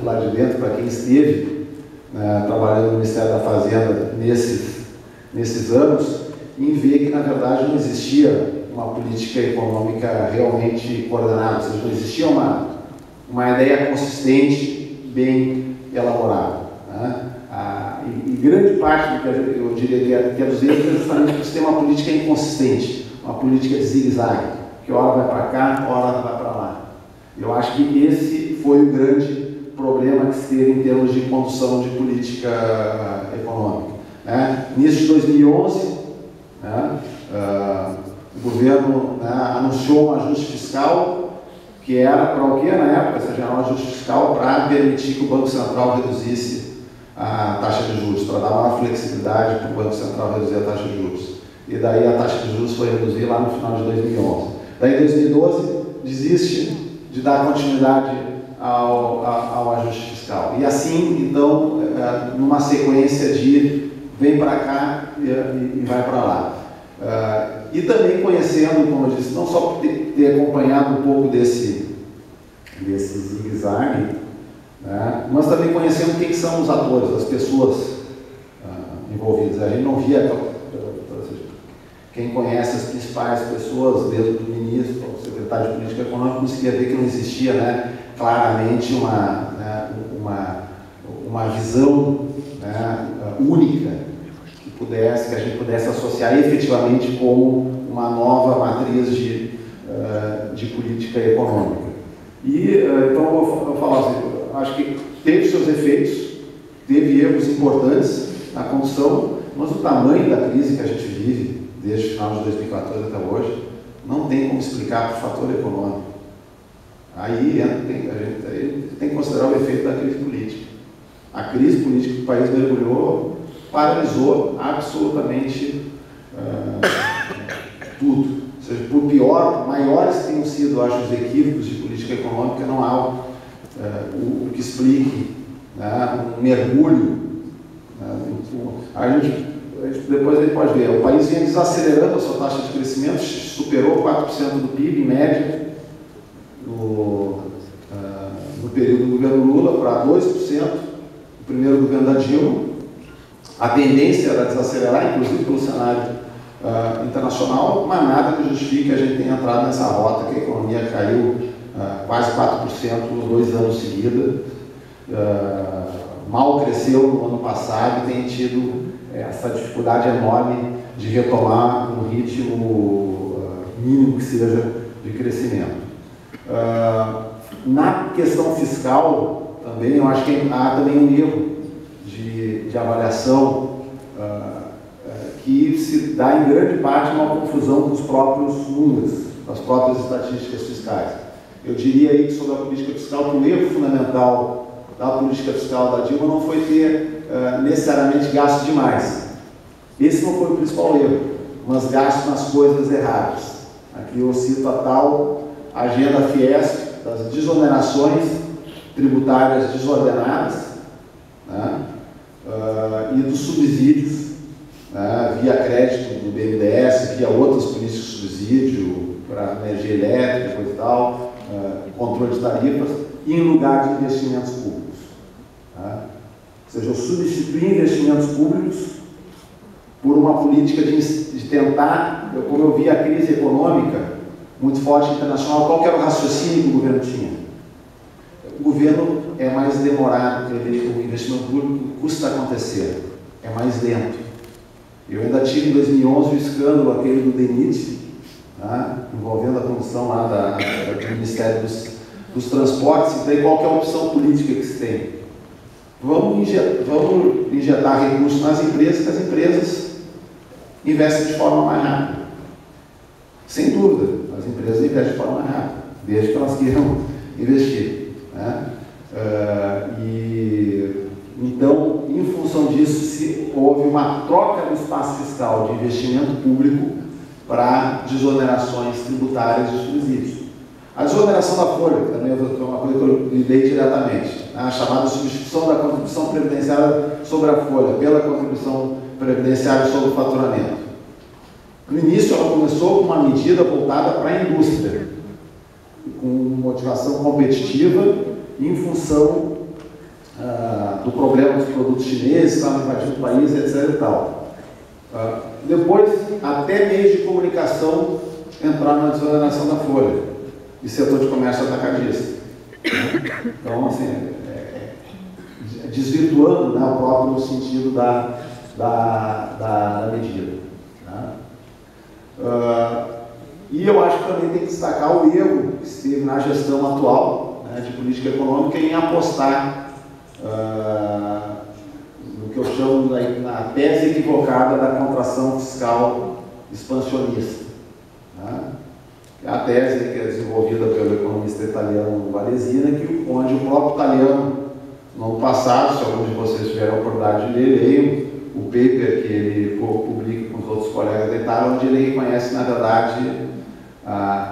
lá de dentro, para quem esteve, né, trabalhando no Ministério da Fazenda nesses anos, em ver que, na verdade, não existia uma política econômica realmente coordenada, ou seja, não existia uma ideia consistente, bem elaborada, né? E grande parte do que eu diria que é dos erros é justamente por ter uma política inconsistente, uma política de zigue-zague, que hora vai para cá, hora vai para lá. Eu acho que esse foi o grande problema que se teve em termos de condução de política econômica, né? Nisso de 2011, né, o governo, né, anunciou um ajuste fiscal que era para o que na época, ou seja, um ajuste fiscal para permitir que o Banco Central reduzisse a taxa de juros, para dar maior flexibilidade para o Banco Central reduzir a taxa de juros. E daí a taxa de juros foi reduzir lá no final de 2011. Daí em 2012 desiste de dar continuidade ao ajuste fiscal. E assim, então, numa sequência de vem para cá e vai para lá. E também conhecendo, como eu disse, não só por ter acompanhado um pouco desse zigue-zague, né, mas também conhecendo quem são os atores, as pessoas envolvidas. A gente não via, quem conhece as principais pessoas, desde o ministro, o secretário de Política Econômica, conseguia ver que não existia, né, claramente uma visão, né, única, que que a gente pudesse associar efetivamente como uma nova matriz de política econômica. E, então, eu vou falar assim, acho que teve seus efeitos, teve erros importantes na condução, mas o tamanho da crise que a gente vive, desde o final de 2014 até hoje, não tem como explicar por fator econômico. Aí a gente tem que considerar o efeito da crise política. A crise política que o país mergulhou paralisou absolutamente tudo. Ou seja, por pior, maiores tenham sido, acho, os equívocos de política econômica, não há o que explique, né, um mergulho. Depois a gente pode ver, o país vinha desacelerando a sua taxa de crescimento, superou 4% do PIB em média no período do governo Lula para 2%, no primeiro governo da Dilma. A tendência era desacelerar, inclusive pelo cenário internacional, mas nada que justifique a gente tenha entrado nessa rota, que a economia caiu quase 4% nos 2 anos seguidos, mal cresceu no ano passado e tem tido essa dificuldade enorme de retomar um ritmo mínimo que seja de crescimento. Na questão fiscal, também, eu acho que há também um erro de avaliação que se dá em grande parte uma confusão com os próprios números, com as próprias estatísticas fiscais. Eu diria aí que sobre a política fiscal, que o erro fundamental da política fiscal da Dilma não foi ter necessariamente gasto demais. Esse não foi o principal erro, mas gasto nas coisas erradas. Aqui eu cito a tal agenda Fiesp, das desonerações tributárias desordenadas, né, e dos subsídios, via crédito do BNDES, via outras políticas de subsídio para energia elétrica e tal, controle de tarifas, em lugar de investimentos públicos. Ou seja, eu substituí investimentos públicos por uma política de tentar, como eu vi a crise econômica muito forte internacional, qual que era o raciocínio que o governo tinha? O governo é mais demorado, o investimento público custa acontecer, é mais lento. Eu ainda tive em 2011 o escândalo aquele do DENIT, envolvendo a condução lá do Ministério dos Transportes. Então, qual que é a opção política que se tem? Vamos injetar recursos nas empresas, que as empresas investem de forma mais rápida. Sem dúvida, as empresas investem de forma mais rápida, desde que elas queiram investir. Então, em função disso, houve uma troca no espaço fiscal de investimento público para desonerações tributárias de subsídios. A desoneração da folha, que também é uma coisa que eu lidei diretamente, a chamada substituição da contribuição previdenciária sobre a folha pela contribuição previdenciária sobre o faturamento. No início, ela começou com uma medida voltada para a indústria, com motivação competitiva em função do problema dos produtos chineses que estavam invadindo o país, etc. E tal. Depois, até meios de comunicação entraram na desoneração da folha e setor de comércio atacadista. Então, assim, desvirtuando, né, o próprio sentido da medida. Né? E eu acho que também tem que destacar o erro que se teve na gestão atual, né, de política econômica em apostar no que eu chamo na tese equivocada da contração fiscal expansionista. Né? A tese que é desenvolvida pelo economista italiano Varesina, onde o próprio italiano, no ano passado, se alguns de vocês tiverem a oportunidade de ler, leiam o paper que ele publica com os outros colegas da Itália, onde ele reconhece, na verdade,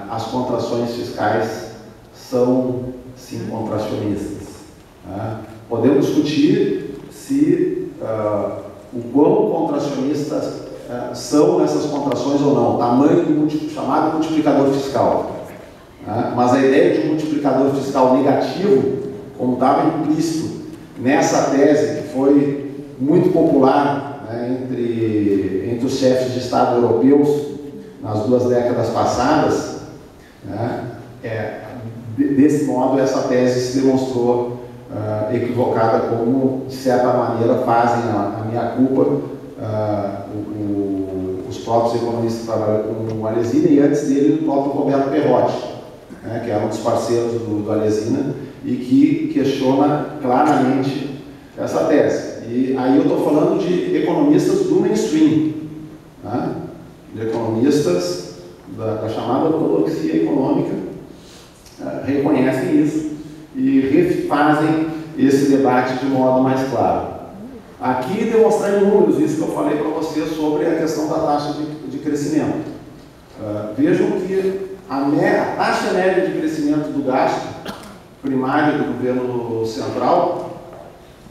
as contrações fiscais são, sim, contracionistas. Né? Podemos discutir se o quão contracionistas são essas contrações ou não, tamanho do chamado multiplicador fiscal. Né? Mas a ideia de um multiplicador fiscal negativo, como estava implícito nessa tese, que foi muito popular, né, entre os chefes de Estado europeus nas 2 décadas passadas, né, desse modo essa tese se demonstrou equivocada, como de certa maneira fazem a minha culpa os próprios economistas que trabalham com o Alesina, e antes dele o próprio Roberto Perrotti, né, que é um dos parceiros do Alesina e que questiona claramente essa tese. E aí eu estou falando de economistas do mainstream, né, de economistas da chamada ortodoxia econômica, reconhecem isso e refazem esse debate de modo mais claro. Aqui demonstrar em números isso que eu falei para você sobre a questão da taxa de crescimento. Vejam que a taxa média de crescimento do gasto primário do governo central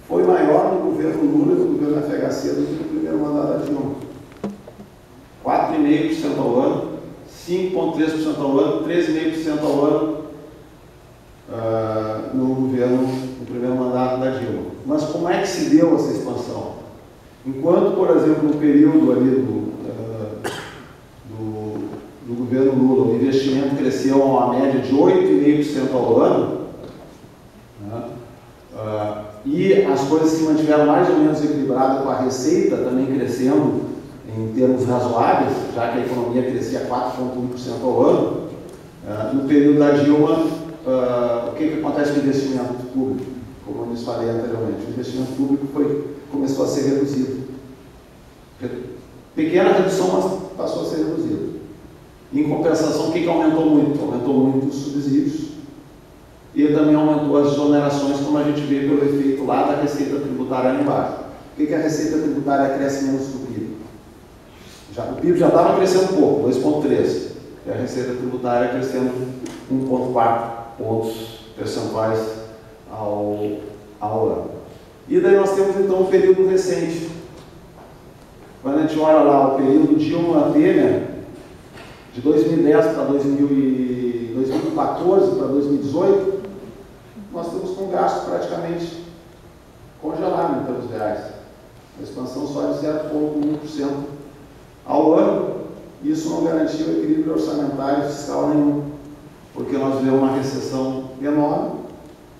foi maior no governo Lula e no governo FHC do que no primeiro mandato da Dilma. 4,5% ao ano, 5,3% ao ano, 13,5% ao ano no primeiro mandato da Dilma. Mas como é que se deu essa expansão? Enquanto, por exemplo, no período ali do governo Lula, o investimento cresceu a uma média de 8,5% ao ano, né? E as coisas se mantiveram mais ou menos equilibradas, com a receita também crescendo em termos razoáveis, já que a economia crescia 4,1% ao ano. No período da Dilma, o que acontece com o investimento público? Como eu lhes falei anteriormente, o investimento público começou a ser reduzido. Pequena redução, mas passou a ser reduzido. Em compensação, o que aumentou muito? Aumentou muito os subsídios e também aumentou as exonerações, como a gente vê pelo efeito lá da receita tributária ali embaixo. Por que a receita tributária cresce menos que o PIB? O PIB já estava crescendo um pouco, 2,3%, e a receita tributária crescendo 1,4 pontos percentuais ao ano. E daí nós temos então um período recente. Quando a gente olha lá o período Dilma-Temer, de 2010 para 2014 para 2018, nós temos com gasto praticamente congelado em termos reais. A expansão só de 0,1% ao ano. Isso não garantiu equilíbrio orçamentário e fiscal nenhum, porque nós vemos uma recessão enorme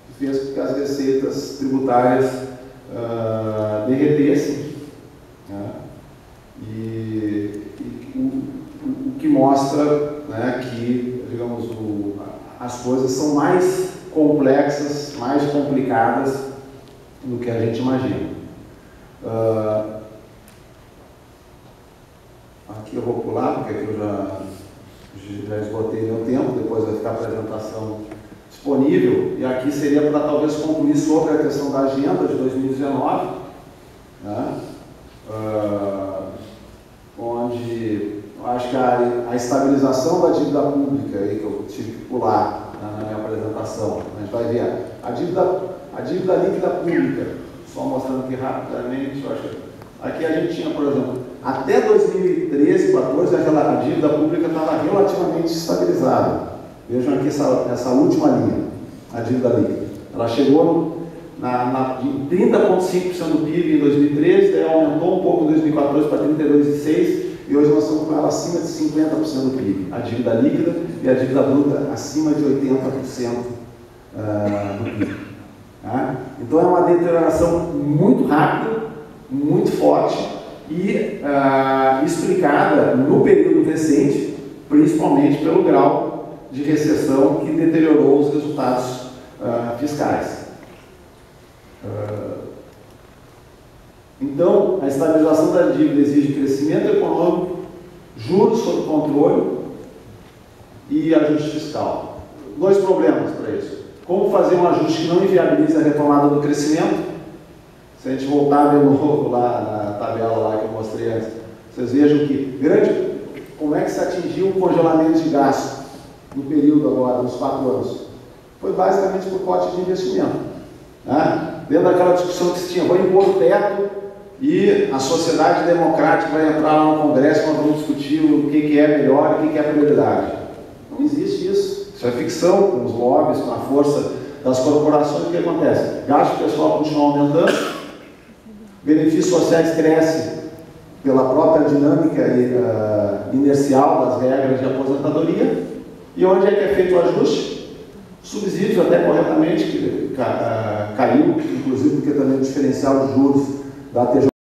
que fez com que as receitas tributárias derretessem, né? O que mostra, né, que, digamos, as coisas são mais complexas, mais complicadas do que a gente imagina. Aqui eu vou pular, porque aqui eu já esgotei meu tempo, depois vai ficar a apresentação disponível, e aqui seria para talvez concluir sobre a questão da agenda de 2019, né? Onde eu acho que a estabilização da dívida pública, aí que eu tive que pular na minha apresentação, a gente vai ver a dívida líquida pública, só mostrando aqui rapidamente, eu acho que aqui a gente tinha, por exemplo, até 2013, 2014, a dívida pública estava relativamente estabilizada. Vejam aqui essa última linha, a dívida líquida. Ela chegou em 30,5% do PIB em 2013, daí aumentou um pouco em 2014 para 32,6%, e hoje nós estamos com ela acima de 50% do PIB. A dívida líquida e a dívida bruta acima de 80% do PIB. Tá? Então é uma deterioração muito rápida, muito forte e explicada no período recente, principalmente pelo grau de recessão que deteriorou os resultados fiscais. Então, a estabilização da dívida exige crescimento econômico, juros sob controle e ajuste fiscal. Dois problemas para isso. Como fazer um ajuste que não inviabilize a retomada do crescimento? Se a gente voltar de novo lá na tabela lá que eu mostrei antes, vocês vejam que como é que se atingiu o congelamento de gasto no período agora, nos 4 anos? Foi basicamente por corte de investimento. Né? Dentro daquela discussão que se tinha, vou impor o teto e a sociedade democrática vai entrar lá no Congresso, nós vamos discutir o que é melhor e o que é prioridade. Não existe isso. Isso é ficção, com os lobbies, com a força das corporações. O que acontece? Gasto pessoal continua aumentando, benefícios sociais crescem pela própria dinâmica inercial das regras de aposentadoria. E onde é que é feito o ajuste? Subsídios, até corretamente, que caiu, inclusive porque também o diferencial de juros da TJ